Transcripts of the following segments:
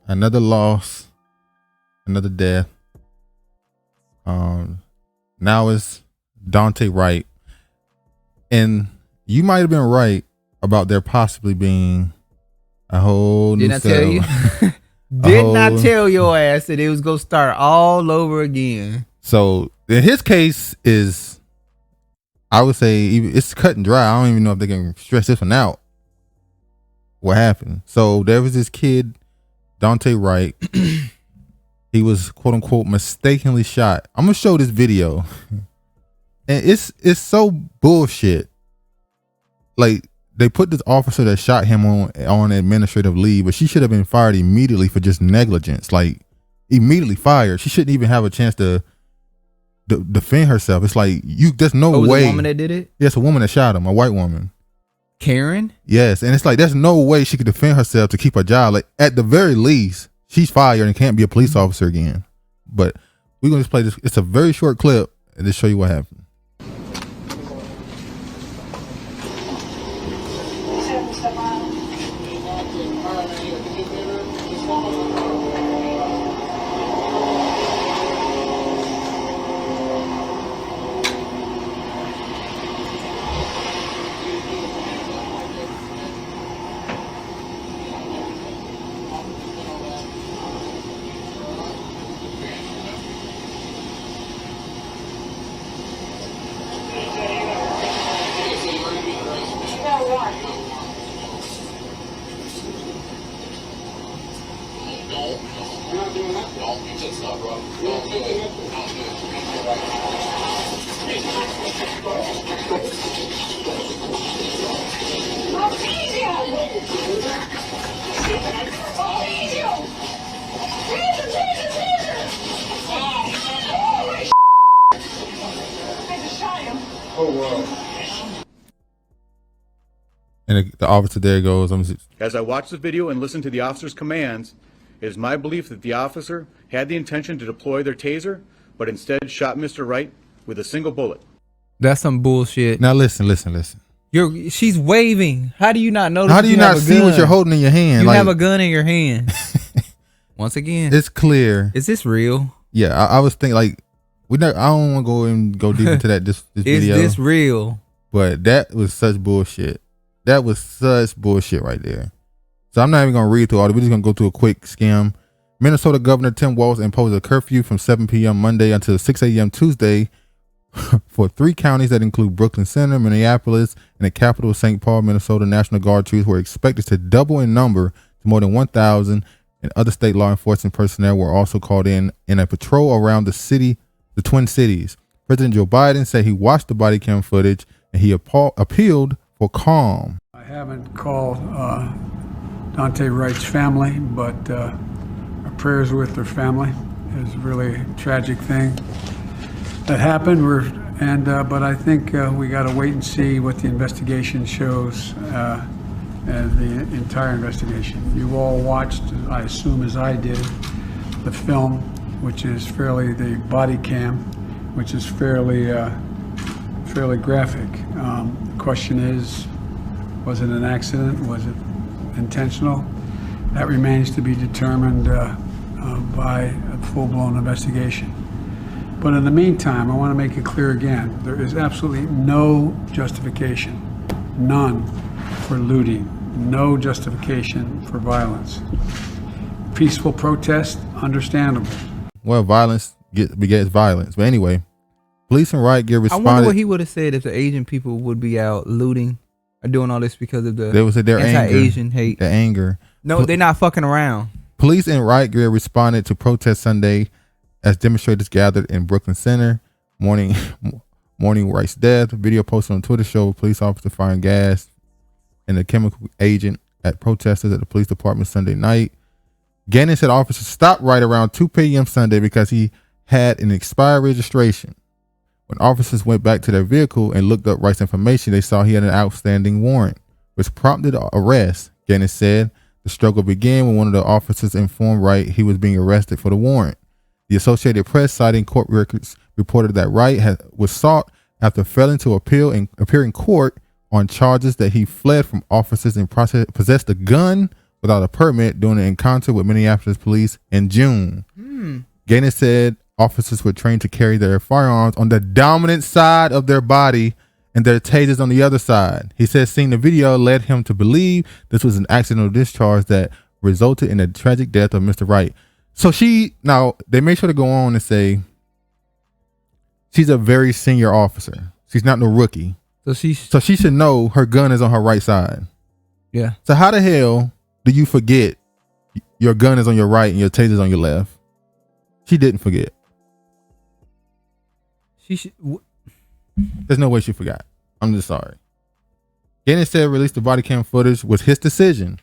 Another loss, another death. Now it's Daunte Wright, and you might have been right about there possibly being a whole new Didn't I tell you? Didn't I tell your ass that it was gonna start all over again? So in his case is, I would say it's cut and dry. I don't even know if they can stress this one out. What happened? So there was this kid, Daunte Wright. He was quote unquote mistakenly shot. I'm gonna show this video, and it's so bullshit. Like, they put this officer that shot him on administrative leave, but she should have been fired immediately for just negligence. Like, immediately fired. She shouldn't even have a chance to defend herself. It's like, there's no way. Was it a woman that did it? Yes, a woman that shot him, a white woman. Karen? Yes, and it's like, there's no way she could defend herself to keep her job. Like, at the very least, she's fired and can't be a police officer again. But we're gonna just play this. It's a very short clip and just show you what happened. And the officer there goes, as I watched the video and listened to the officer's commands, it is my belief that the officer had the intention to deploy their taser, but instead shot Mr. Wright with a single bullet. That's some bullshit. Now listen. She's waving. How do you not notice? How do you not see what you're holding in your hand? You have a gun in your hand. Once again, it's clear. Is this real? Yeah, I was thinking, like, I don't want to go deep into that. This video. Is this real? But that was such bullshit. That was such bullshit right there. So I'm not even going to read through all of it. We're just going to go through a quick skim. Minnesota Governor Tim Walz imposed a curfew from 7 p.m. Monday until 6 a.m. Tuesday for 3 counties that include Brooklyn Center, Minneapolis, and the capital of St. Paul. Minnesota National Guard troops were expected to double in number to more than 1,000, and other state law enforcement personnel were also called in a patrol around the Twin Cities. President Joe Biden said he watched the body cam footage and he appealed for calm. I haven't called Daunte Wright's family, but our prayers are with their family. It was really a tragic thing that happened. But I think we got to wait and see what the investigation shows, and the entire investigation. You all watched, I assume as I did, the film, which is the body cam, which is fairly graphic. The question is, was it an accident? Was it intentional? That remains to be determined by a full-blown investigation. But in the meantime, I want to make it clear again, there is absolutely no justification, none, for looting, no justification for violence. Peaceful protest, understandable. Well, violence begets violence. But anyway, police and riot gear responded. I wonder what he would have said if the Asian people would be out looting or doing all this because of their anti-Asian hate. The anger. No, they're not fucking around. Police and riot gear responded to protest Sunday as demonstrators gathered in Brooklyn Center. Mourning Wright's death. A video posted on Twitter showed a police officer firing gas and a chemical agent at protesters at the police department Sunday night. Gannon said officers stopped Wright around 2 p.m. Sunday because he had an expired registration. When officers went back to their vehicle and looked up Wright's information, they saw he had an outstanding warrant, which prompted arrest. Gannon said the struggle began when one of the officers informed Wright he was being arrested for the warrant. The Associated Press, citing court records, reported that Wright was sought after failing to appear in court on charges that he fled from officers and possessed a gun without a permit during an encounter with Minneapolis police in June. Gaynor said officers were trained to carry their firearms on the dominant side of their body and their tasers on the other side. He said seeing the video led him to believe this was an accidental discharge that resulted in the tragic death of Mr. Wright. So now they made sure to go on and say she's a very senior officer. She's not no rookie. So she should know her gun is on her right side. Yeah. So how the hell do you forget your gun is on your right and your taser's on your left? She didn't forget. There's no way she forgot. I'm just sorry. Gaynor said release the body cam footage was his decision.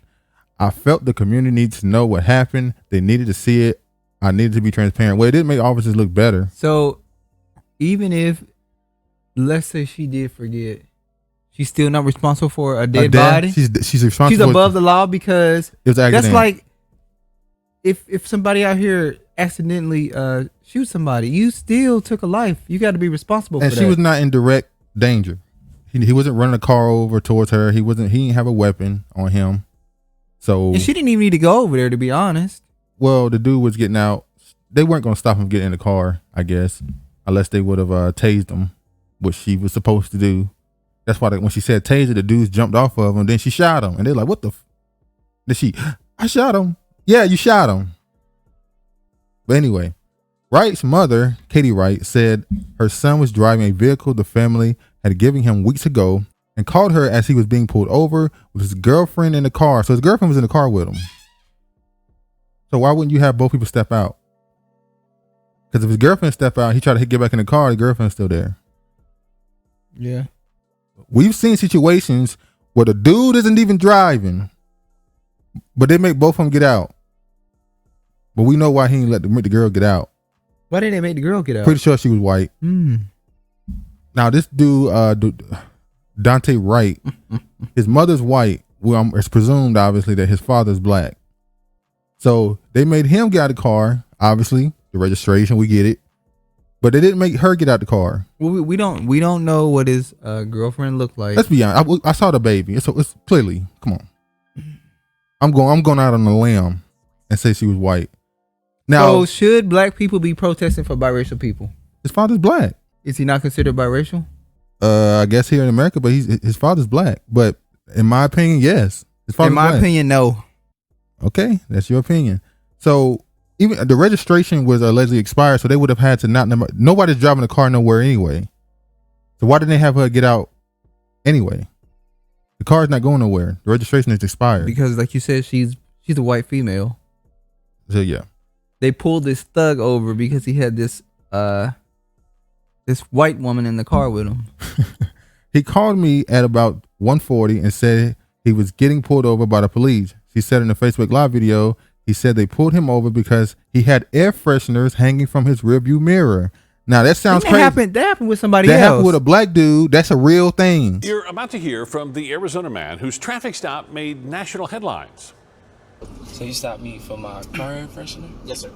I felt the community needs to know what happened. They needed to see it. I needed to be transparent. Well, it didn't make officers look better. So even if, let's say she did forget, she's still not responsible for a dead body? She's responsible. She's above the law because it was accident. That's like if somebody out here accidentally shoot somebody, you still took a life. You got to be responsible for that. And she was not in direct danger. He wasn't running a car over towards her. He didn't have a weapon on him. So and she didn't even need to go over there, to be honest. Well, the dude was getting out. They weren't going to stop him getting in the car, I guess, unless they would have tased him, which she was supposed to do. That's why when she said taser, the dudes jumped off of him. Then she shot him, and they're like, "What the?" I shot him. Yeah, you shot him. But anyway, Wright's mother, Katie Wright, said her son was driving a vehicle the family had given him weeks ago and called her as he was being pulled over with his girlfriend in the car. So his girlfriend was in the car with him. So why wouldn't you have both people step out? Because if his girlfriend step out, he tried to get back in the car, the girlfriend's still there. Yeah. We've seen situations where the dude isn't even driving, but they make both of them get out. But we know why he didn't let the girl get out. Why didn't they make the girl get out? Pretty sure she was white. Now this dude, Dante Wright, his mother's white. Well, it's presumed obviously that his father's black. So they made him get out of the car. Obviously, the registration, we get it, but they didn't make her get out the car. Well, we don't know what his girlfriend looked like. Let's be honest. I saw the baby. It's clearly. Come on. I'm going out on a limb and say she was white. Now, so should black people be protesting for biracial people? His father's black. Is he not considered biracial? I guess here in America, but his father's black. But in my opinion, yes. His father's black. Opinion, no. Okay, that's your opinion. So even the registration was allegedly expired, so they would have had to nobody's driving the car nowhere anyway. So why didn't they have her get out anyway? The car's not going nowhere. The registration is expired. Because like you said, she's a white female. So yeah. They pulled this thug over because he had this white woman in the car with him. He called me at about 1:40 and said he was getting pulled over by the police. She said in the Facebook Live video, he said they pulled him over because he had air fresheners hanging from his rearview mirror. Now that sounds crazy. That happened with somebody else. That happened with a black dude. That's a real thing. You're about to hear from the Arizona man whose traffic stop made national headlines. So you stopped me for my car air freshener? Yes, sir.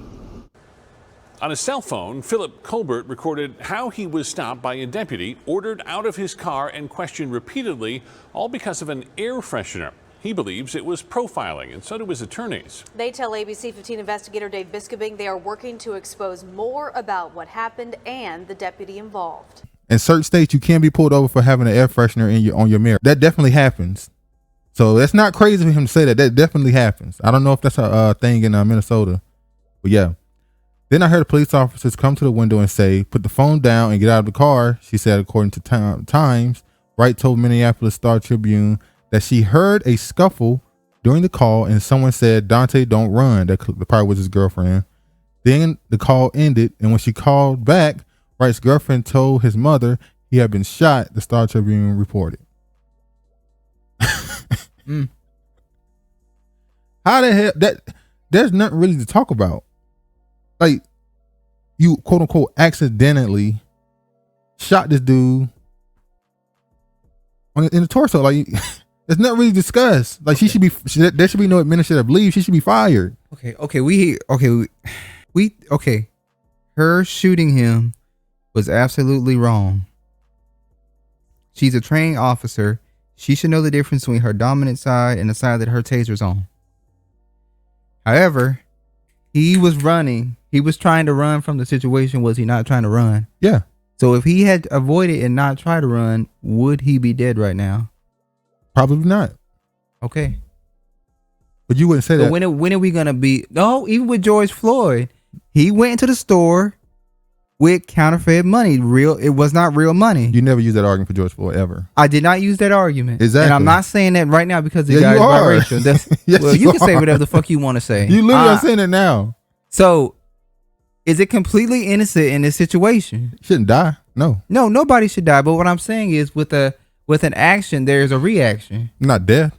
On his cell phone, Philip Colbert recorded how he was stopped by a deputy, ordered out of his car and questioned repeatedly, all because of an air freshener. He believes it was profiling, and so do his attorneys. They tell ABC 15 investigator Dave Biskobing they are working to expose more about what happened and the deputy involved. In certain states, you can be pulled over for having an air freshener on your mirror. That definitely happens. So that's not crazy for him to say that. That definitely happens. I don't know if that's a thing in Minnesota, but yeah. Then I heard police officers come to the window and say, "Put the phone down and get out of the car," she said, according to Times. Wright told Minneapolis Star Tribune that she heard a scuffle during the call and someone said, "Dante, don't run." That probably was his girlfriend. Then the call ended, and when she called back, Wright's girlfriend told his mother he had been shot, the Star Tribune reported. How the hell there's nothing really to talk about. Like, you quote unquote accidentally shot this dude in the torso. Like, there's nothing really discussed. Like, there should be no administrative leave. She should be fired. Okay. Her shooting him was absolutely wrong. She's a trained officer. She should know the difference between her dominant side and the side that her taser's on. However, he was running. He was trying to run from the situation. Was he not trying to run? Yeah. So if he had avoided and not tried to run, would he be dead right now? Probably not. Okay. But you wouldn't say So that. when are we gonna be? No, even with George Floyd, he went into the store with counterfeit money. It was not real money. You never use that argument for George Floyd ever. I did not use that argument. Exactly. And I'm not saying that right now because the Yeah, guy you is are. biracial. That's, Yes, well, you you can say are. whatever the fuck you want to say. You literally are saying it now. So, is it completely innocent in this situation? Shouldn't die. No. No, nobody should die. But what I'm saying is, with an action, there's a reaction. Not death.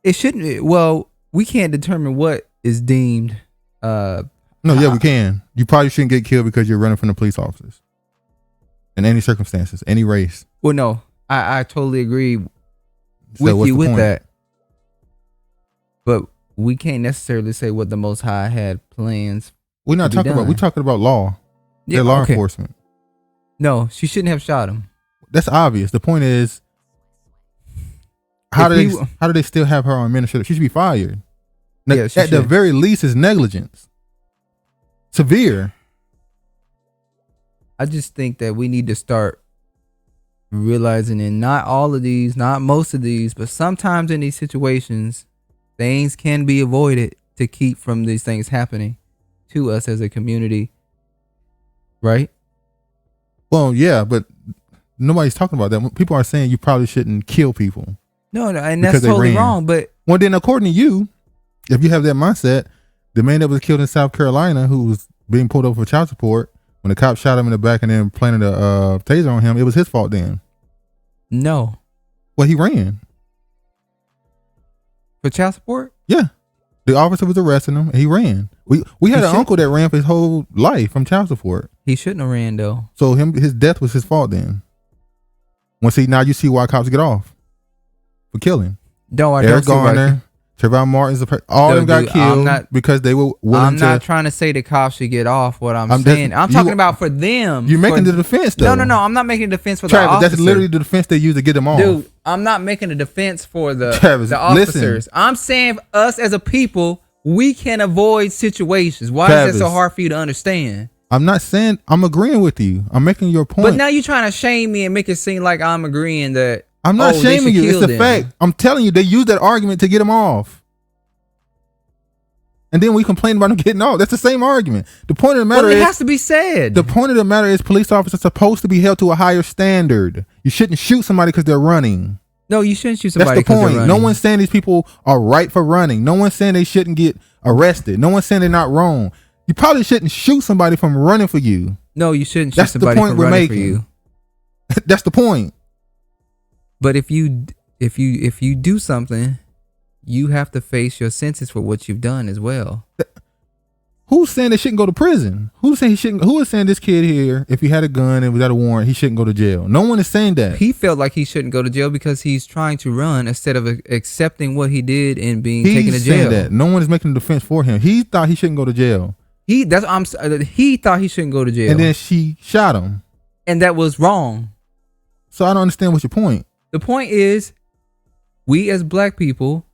It shouldn't. Well, we can't determine what is deemed. No, yeah, we can. You probably shouldn't get killed because you're running from the police officers. In any circumstances, any race. Well, no, I totally agree So with what's you the with point? that. But we can't necessarily say what the Most High had plans. We're not to be talking about. done. We're talking about law. Yeah, They're law okay. enforcement. No, she shouldn't have shot him. That's obvious. The point is, how If do they still have her on administrative? She should be fired. Yeah, she At the should. very least, is negligence. Severe. I just think that we need to start realizing in not all of these, not most of these, but sometimes in these situations, things can be avoided to keep from these things happening to us as a community. Right? Well, yeah, but nobody's talking about that. People are saying you probably shouldn't kill people. No, and Because that's they totally ran. wrong. But Well, then, according to you, if you have that mindset, the man that was killed in South Carolina who was being pulled over for child support, when the cop shot him in the back and then planted a taser on him, it was his fault then. no. Well, he ran. For child support? Yeah. The officer was arresting him and he ran. We had He an should- uncle that ran for his whole life from child support. He shouldn't have ran though. So his death was his fault then. Now you see why cops get off for killing. No, I Eric don't see why- Garner, Trayvon Martin's all of them got Dude, I'm killed not- because they were willing I'm to. not trying to say the cops should get off. What I'm I'm saying, just- I'm talking about for them. You're making for- the defense though. No. I'm not making a defense for the Travis, officer. that's literally the defense they use to get them off. Dude, I'm not making a defense for the Travis, the officers. I'm saying us as a people, we can avoid situations. Why is Travis, that so hard for you to understand? I'm not saying I'm agreeing with you. I'm making your point. But now you're trying to shame me and make it seem like I'm agreeing that. I'm not they shaming should you. It's kill a them. fact. I'm telling you, they use that argument to get them off. And then we complain about them getting off. That's the same argument. The point of the matter Well, it is has to be said. the point of the matter is police officers are supposed to be held to a higher standard. You shouldn't shoot somebody because they're running. No, you shouldn't shoot That's somebody the 'cause they're point. No running. one's saying these people are right for running. No one's saying they shouldn't get arrested. No one's saying they're not wrong. You probably shouldn't shoot somebody from running for you. No, you shouldn't shoot That's the somebody point from we're running for making. you. That's the point. But if you do something, you have to face your sentence for what you've done as well. Who's saying they shouldn't go to prison? Who's saying he shouldn't? Who is saying this kid here, if he had a gun and without a warrant, he shouldn't go to jail? No one is saying that. He felt like he shouldn't go to jail because he's trying to run instead of accepting what he did and being taken to He's jail. saying that. No one is making a defense for him. He thought he shouldn't go to jail, He thought he shouldn't go to jail, and then she shot him. and that was wrong. So I don't understand what's your point. The point is, we as black people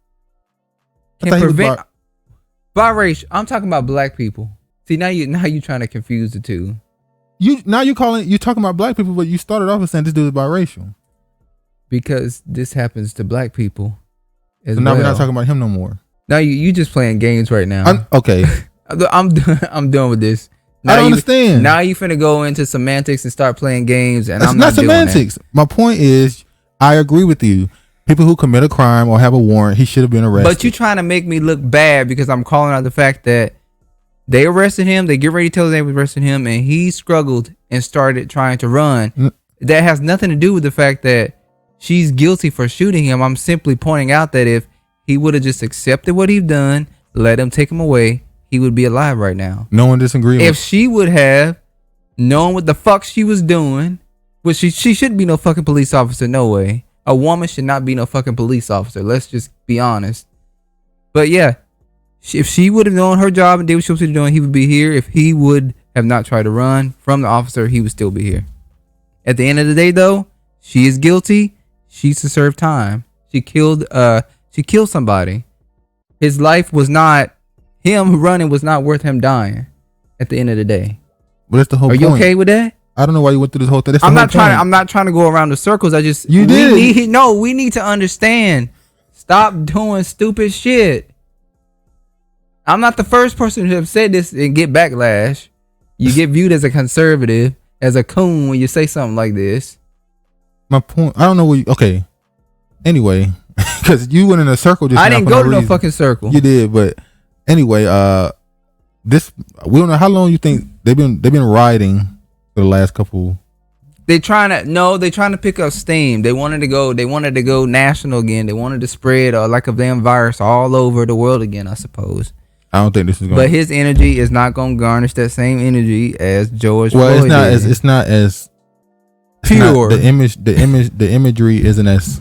I can thought he was prevent biracial. I'm talking about black people. See, now you trying to confuse the two. You're talking about black people, but you started off with saying this dude is biracial. Because this happens to black people as So now well. we're not talking about him no more. Now you just playing games right now. Okay. I'm done with this. I don't understand. Now you finna go into semantics and start playing games, and It's I'm not not doing that. semantics. My point is, I agree with you. People who commit a crime or have a warrant, he should have been arrested. But you trying to make me look bad because I'm calling out the fact that they arrested him. They get ready to tell they were arresting him, and he struggled and started trying to run. That has nothing to do with the fact that she's guilty for shooting him. I'm simply pointing out that if he would have just accepted what he'd done, let him take him away, he would be alive right now. No one disagrees. If she would have known what the fuck she was doing, which she shouldn't be no fucking police officer, no way. A woman should not be no fucking police officer. Let's just be honest. But yeah, if she would have known her job and did what she was supposed to be doing, he would be here. If he would have not tried to run from the officer, he would still be here. At the end of the day, though, she is guilty. She's to serve time. She killed somebody. His life was not, him running was not worth him dying at the end of the day. But that's the whole Are point. you okay with that? I don't know why you went through this whole thing. I'm not trying to go around the circles. I just we need to understand. Stop doing stupid shit. I'm not the first person to have said this and get backlash. You get viewed as a conservative, as a coon when you say something like this. My point, I don't know what okay. Anyway, because you went in a circle just I now didn't for go no to no reason. fucking circle. You did, but anyway, this we don't know how long you think they've been rioting for the last couple. They're trying to pick up steam. They wanted to go national again. They wanted to spread like a damn virus all over the world again, I suppose. I don't think this is going. But his energy is not going to garnish that same energy as George Floyd. Well, it's not as pure. The imagery isn't as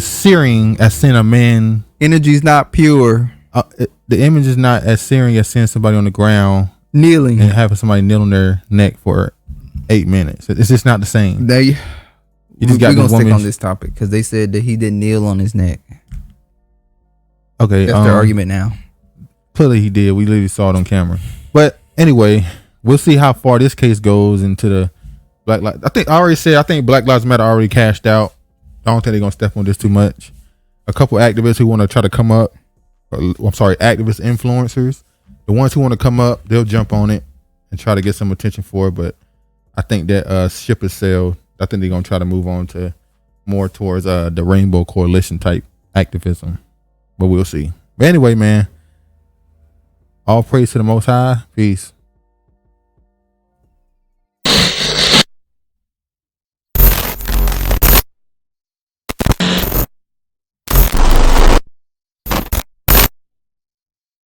searing as seeing a man. Energy's not pure. The image is not as searing as seeing somebody on the ground kneeling and having somebody kneel on their neck for 8 minutes. It's just not the same. We're gonna stick woman on this topic because they said that he didn't kneel on his neck. Okay, that's their argument now. Clearly he did. We literally saw it on camera. But anyway, we'll see how far this case goes into the Black Lives. I think Black Lives Matter already cashed out. I don't think they're gonna step on this too much. A couple activists who want to try to come up. Activist influencers. The ones who want to come up, they'll jump on it and try to get some attention for it. But I think that ship has sailed. I think they're gonna try to move on to more towards the Rainbow Coalition type activism. But we'll see. But anyway, man, all praise to the Most High. Peace.